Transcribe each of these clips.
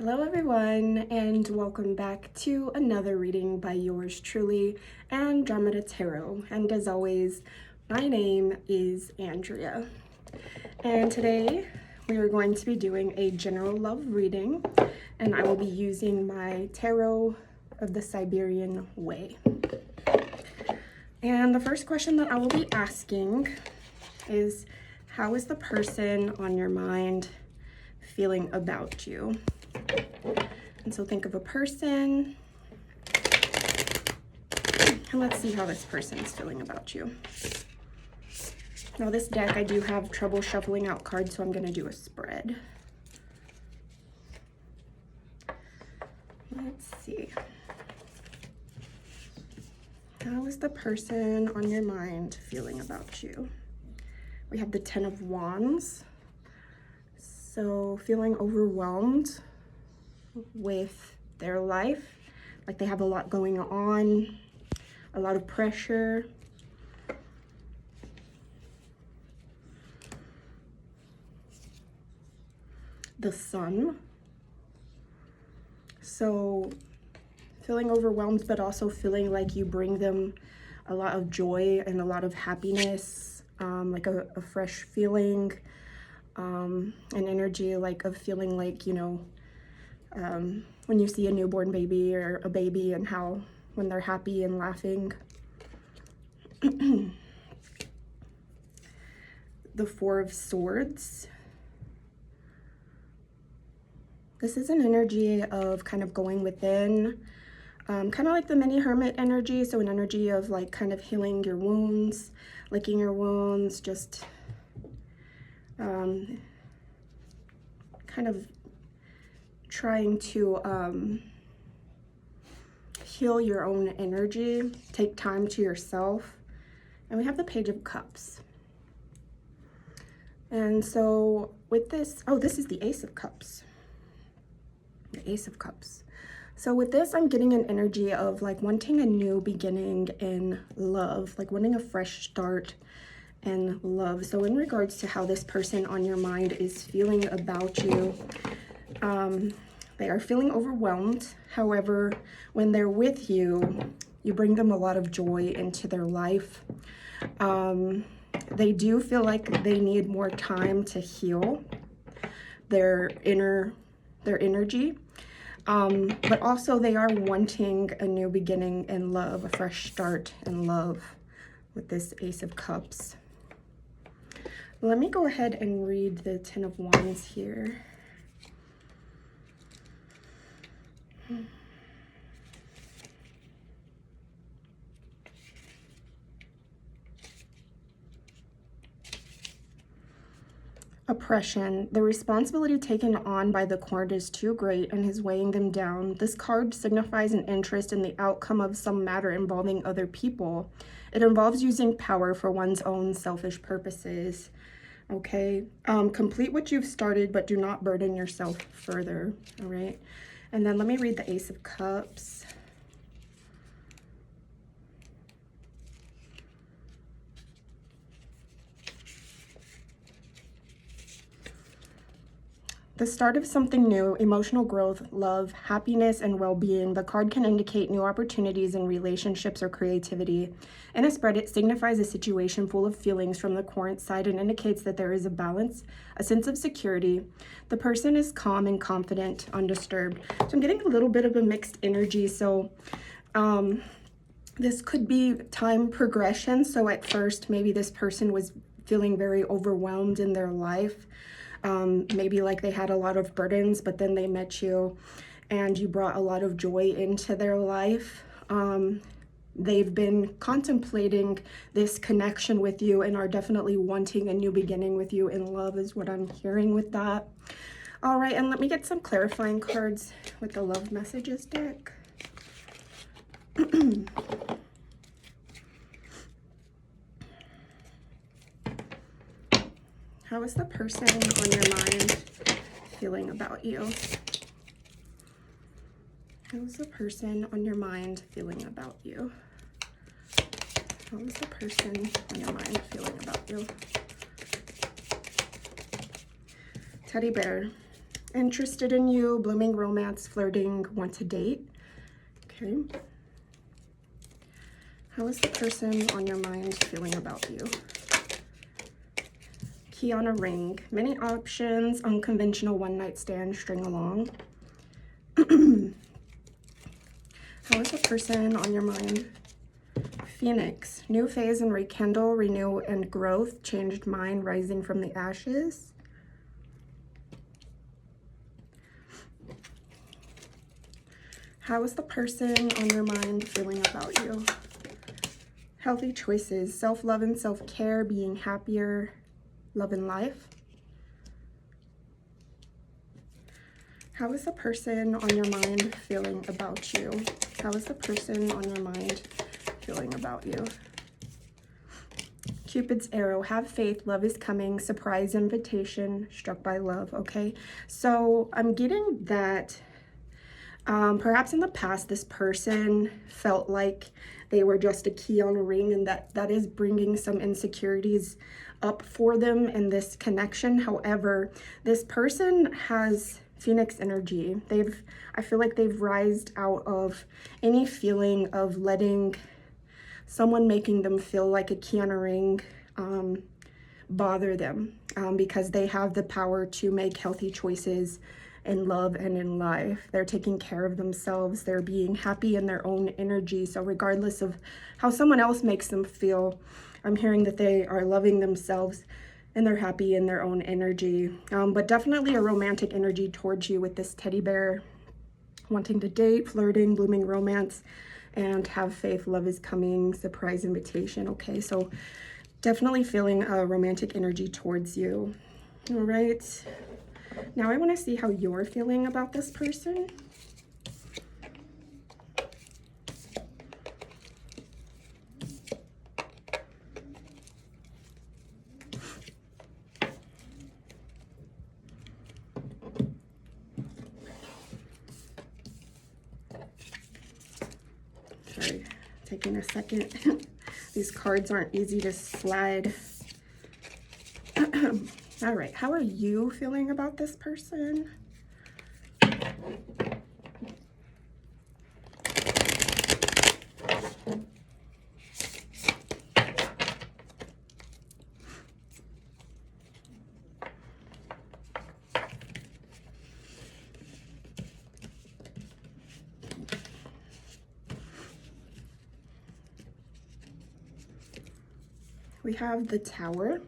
Hello everyone, and welcome back to another reading by yours truly, Andromeda Tarot. And as always, my name is Andrea. And today we are going to be doing a general love reading, and I will be using my Tarot of the Siberian Way. And the first question that I will be asking is, how is the person on your mind feeling about you? And so think of a person, and let's see how this person is feeling about you. Now this deck, I do have trouble shuffling out cards, so I'm going to do a spread. Let's see. How is the person on your mind feeling about you? We have the Ten of Wands. So feeling overwhelmed with their life, like they have a lot going on, a lot of pressure. The Sun. So feeling overwhelmed, but also feeling like you bring them a lot of joy and a lot of happiness, like a fresh feeling, an energy like of feeling like, you know, when you see a newborn baby or a baby and how when they're happy and laughing. The Four of Swords. This is an energy of kind of going within, kind of like the mini hermit energy. So an energy of like kind of healing your wounds, licking your wounds, just kind of trying to heal your own energy, take time to yourself. And we have the Page of Cups. And so with this, oh, this is the Ace of Cups. The Ace of Cups. So with this, I'm getting an energy of like wanting a new beginning in love, like wanting a fresh start in love. So in regards to how this person on your mind is feeling about you, they are feeling overwhelmed. However, when they're with you, you bring them a lot of joy into their life. They do feel like they need more time to heal their energy. But also they are wanting a new beginning in love, a fresh start in love with this Ace of Cups. Let me go ahead and read the Ten of Wands here. Oppression. The responsibility taken on by the card is too great and is weighing them down. This card signifies an interest in the outcome of some matter involving other people. It involves using power for one's own selfish purposes. Okay, complete what you've started, but do not burden yourself further. All right, and then let me read the Ace of Cups. The start of something new, emotional growth, love, happiness, and well-being. The card can indicate new opportunities in relationships or creativity. In a spread, it signifies a situation full of feelings from the current side and indicates that there is a balance, a sense of security. The person is calm and confident, undisturbed. So I'm getting a little bit of a mixed energy. So this could be time progression. So at first, maybe this person was feeling very overwhelmed in their life. Maybe like they had a lot of burdens, but then they met you and you brought a lot of joy into their life. They've been contemplating this connection with you and are definitely wanting a new beginning with you in love is what I'm hearing with that. All right, and let me get some clarifying cards with the Love Messages deck. How is the person on your mind feeling about you? How is the person on your mind feeling about you? How is the person on your mind feeling about you? Teddy bear. Interested in you, blooming romance, flirting, want to date. Okay. How is the person on your mind feeling about you? Key on a ring. Many options, unconventional one-night stand, string along. How is the person on your mind? Phoenix. New phase and rekindle, renew and growth, changed mind, rising from the ashes. How is the person on your mind feeling about you? Healthy choices, self-love and self-care, being happier, love and life. How is the person on your mind feeling about you? How is the person on your mind feeling about you? Cupid's arrow, have faith, love is coming, surprise invitation, struck by love. Okay, so I'm getting that perhaps in the past this person felt like they were just a key on a ring, and that is bringing some insecurities up for them in this connection. However, this person has Phoenix energy. I feel like they've rised out of any feeling of letting someone making them feel like a key on a ring bother them, because they have the power to make healthy choices in love and in life. They're taking care of themselves. They're being happy in their own energy. So regardless of how someone else makes them feel, I'm hearing that they are loving themselves and they're happy in their own energy. But definitely a romantic energy towards you with this teddy bear, wanting to date, flirting, blooming romance, and have faith, love is coming, surprise invitation. Okay, so definitely feeling a romantic energy towards you. All right, now I want to see how you're feeling about this person. Sorry, taking a second. These cards aren't easy to slide. All right, how are you feeling about this person? We have the Tower.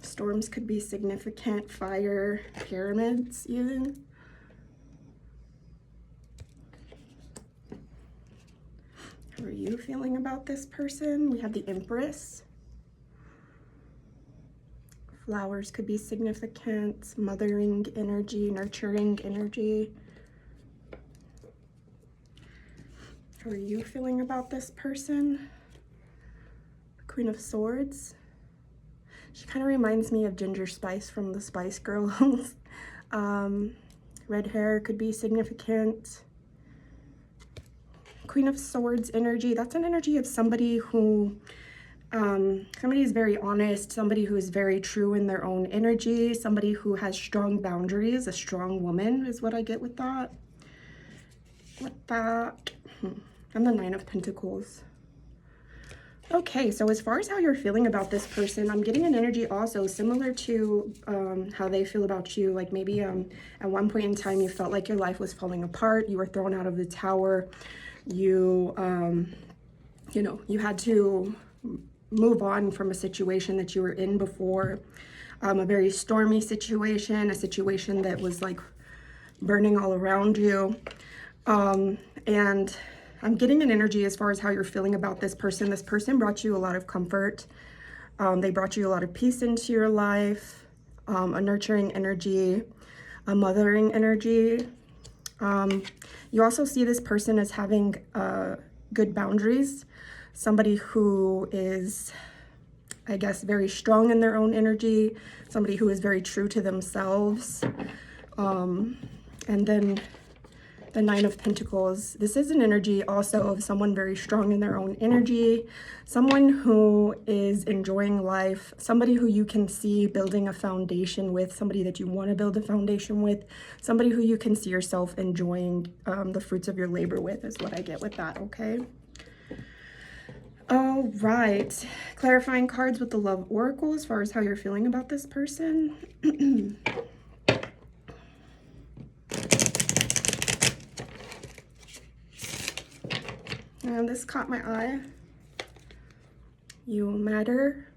Storms could be significant, fire, pyramids even. How are you feeling about this person? We have the Empress. Flowers could be significant, mothering energy, nurturing energy. How are you feeling about this person? Queen of Swords. She kind of reminds me of Ginger Spice from the Spice Girls. Red hair could be significant. Queen of Swords energy. That's an energy of somebody who, somebody is very honest, somebody who is very true in their own energy, somebody who has strong boundaries, a strong woman is what I get with that. And the Nine of Pentacles. Okay, so as far as how you're feeling about this person, I'm getting an energy also similar to how they feel about you. Like maybe at one point in time you felt like your life was falling apart, you were thrown out of the tower, you know, you had to move on from a situation that you were in before, a very stormy situation, a situation that was like burning all around you. And I'm getting an energy as far as how you're feeling about this person. This person brought you a lot of comfort. They brought you a lot of peace into your life, a nurturing energy, a mothering energy. You also see this person as having good boundaries, somebody who is, I guess, very strong in their own energy, somebody who is very true to themselves. And then The Nine of Pentacles. This is an energy also of someone very strong in their own energy, someone who is enjoying life, somebody who you can see building a foundation with, somebody that you want to build a foundation with, somebody who you can see yourself enjoying the fruits of your labor with is what I get with that, okay? All right, clarifying cards with the Love Oracle as far as how you're feeling about this person. And this caught my eye. You matter.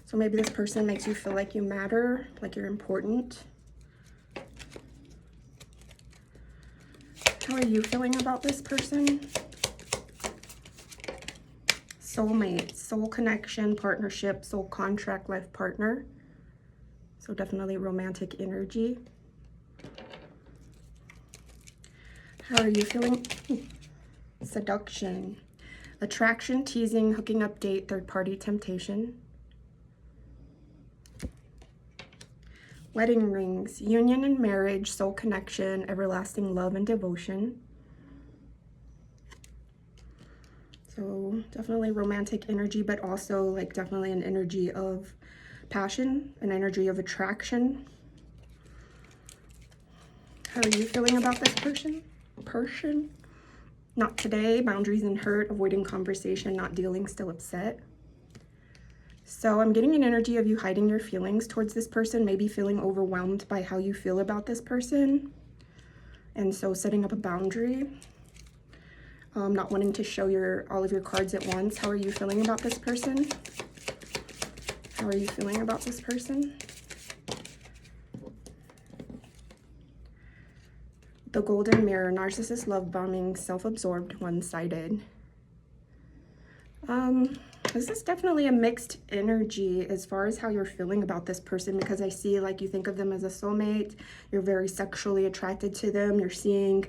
So maybe this person makes you feel like you matter, like you're important. How are you feeling about this person? Soulmate, soul connection, partnership, soul contract, life partner. So definitely romantic energy. How are you feeling? Seduction, attraction, teasing, hooking up, date, third-party temptation. Wedding rings, union and marriage, soul connection, everlasting love and devotion. So definitely romantic energy, but also like definitely an energy of passion, an energy of attraction. How are you feeling about this person? Not today, boundaries and hurt, avoiding conversation, not dealing, still upset. So I'm getting an energy of you hiding your feelings towards this person, maybe feeling overwhelmed by how you feel about this person. And so setting up a boundary, not wanting to show all of your cards at once. How are you feeling about this person? How are you feeling about this person? The Golden Mirror, narcissist, love bombing, self-absorbed, one-sided. This is definitely a mixed energy as far as how you're feeling about this person, because I see like you think of them as a soulmate. You're very sexually attracted to them. You're seeing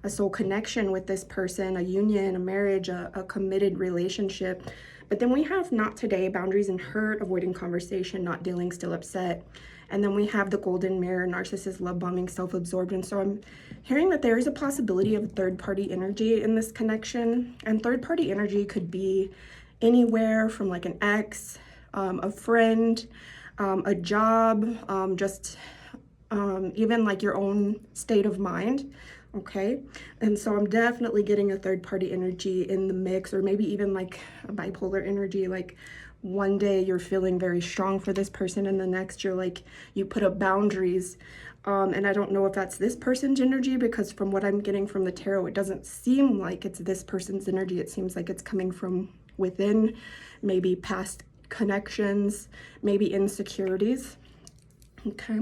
a soul connection with this person, a union, a marriage, a committed relationship. But then we have not today, boundaries and hurt, avoiding conversation, not dealing, still upset. And then we have the Golden Mirror, narcissist, love bombing, self-absorbed. And so I'm hearing that there is a possibility of third-party energy in this connection. And third-party energy could be anywhere from like an ex, a friend, a job, even like your own state of mind. Okay, and so I'm definitely getting a third-party energy in the mix, or maybe even like a bipolar energy, like one day you're feeling very strong for this person and the next you're like, you put up boundaries. And I don't know if that's this person's energy, because from what I'm getting from the tarot, it doesn't seem like it's this person's energy. It seems like it's coming from within, maybe past connections, maybe insecurities. Okay.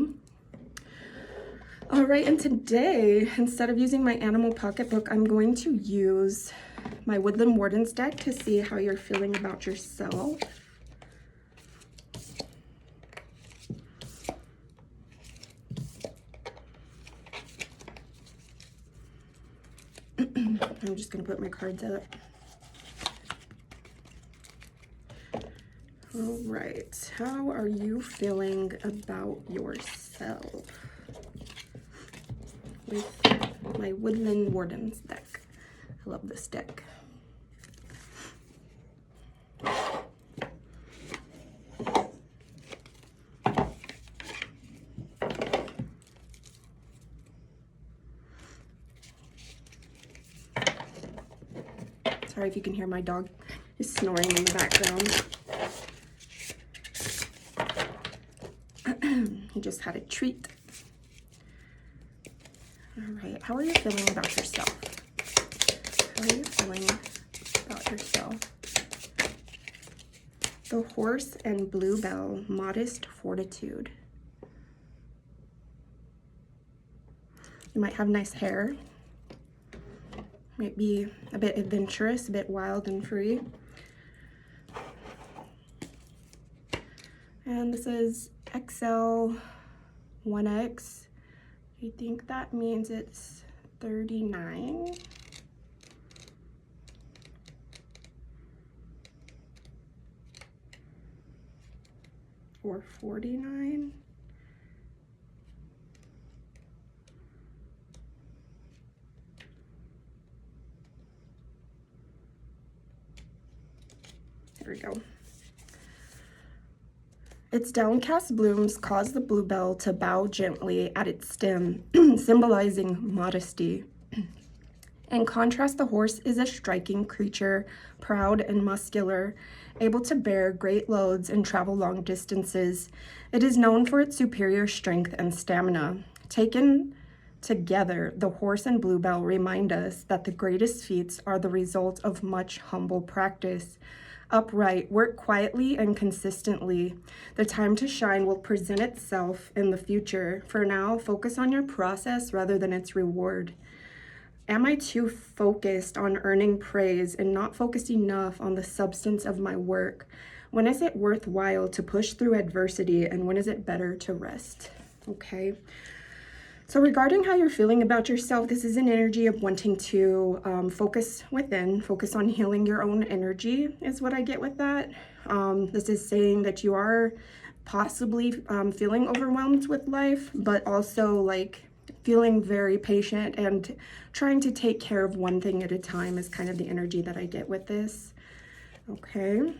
All right, and today, instead of using my animal pocketbook, I'm going to use my Woodland Wardens deck to see how you're feeling about yourself. I'm just going to put my cards up. All right, how are you feeling about yourself with my Woodland Wardens deck? I love this deck. Sorry if you can hear my dog is snoring in the background. He just had a treat. All right, how are you feeling about yourself? How are you feeling about yourself? The Horse and Bluebell, modest fortitude. You might have nice hair. Might be a bit adventurous, a bit wild and free. And this is XL 1X. I think that means it's 39. Or 49. I we go. Its downcast blooms cause the bluebell to bow gently at its stem, symbolizing modesty. In contrast, the horse is a striking creature, proud and muscular, able to bear great loads and travel long distances. It is known for its superior strength and stamina. Taken together, the horse and bluebell remind us that the greatest feats are the result of much humble practice. Upright, work quietly and consistently. The time to shine will present itself in the future. For now, focus on your process rather than its reward. Am I too focused on earning praise and not focused enough on the substance of my work? When is it worthwhile to push through adversity, and when is it better to rest? Okay. So regarding how you're feeling about yourself, this is an energy of wanting to focus within, focus on healing your own energy is what I get with that. This is saying that you are possibly feeling overwhelmed with life, but also like feeling very patient and trying to take care of one thing at a time is kind of the energy that I get with this. Okay.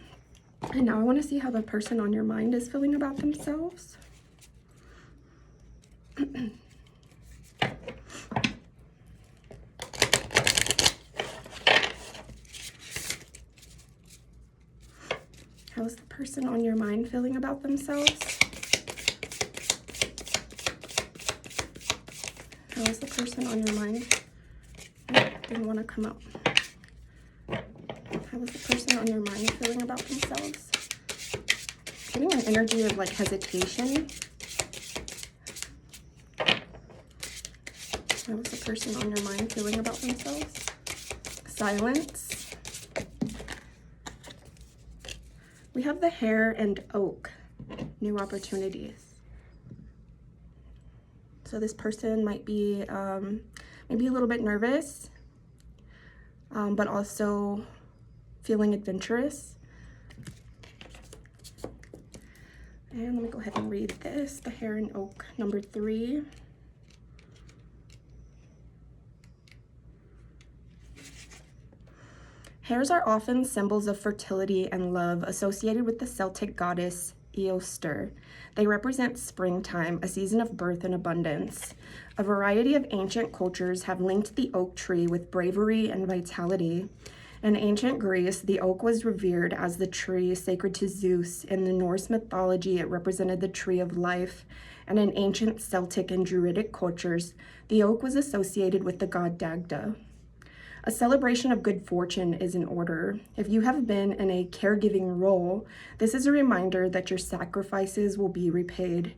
And now I want to see how the person on your mind is feeling about themselves. How's the person on your mind feeling about themselves? How is the person on your mind? Didn't want to come out. How is the person on your mind feeling about themselves? Getting an energy of like hesitation. How is the person on your mind feeling about themselves? Silence. We have the hare and oak, new opportunities. So this person might be maybe a little bit nervous, but also feeling adventurous. And let me go ahead and read this, the hare and oak, number 3. Hares are often symbols of fertility and love associated with the Celtic goddess Eostre. They represent springtime, a season of birth and abundance. A variety of ancient cultures have linked the oak tree with bravery and vitality. In ancient Greece, the oak was revered as the tree sacred to Zeus. In the Norse mythology, it represented the tree of life. And in ancient Celtic and Druidic cultures, the oak was associated with the god Dagda. A celebration of good fortune is in order. If you have been in a caregiving role, this is a reminder that your sacrifices will be repaid.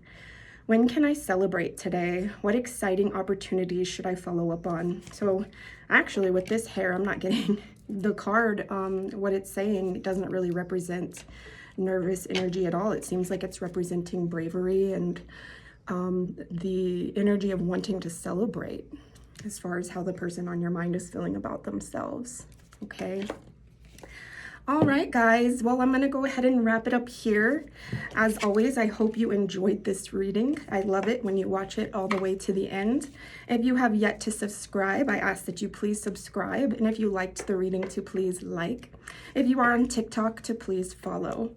When can I celebrate today? What exciting opportunities should I follow up on? So actually with this hare, I'm not getting the card. What it's saying doesn't really represent nervous energy at all. It seems like it's representing bravery and the energy of wanting to celebrate, as far as how the person on your mind is feeling about themselves. Okay. All right, guys. Well, I'm going to go ahead and wrap it up here. As always, I hope you enjoyed this reading. I love it when you watch it all the way to the end. If you have yet to subscribe, I ask that you please subscribe. And if you liked the reading, to please like. If you are on TikTok, to please follow.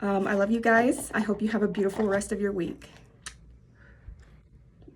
I love you guys. I hope you have a beautiful rest of your week.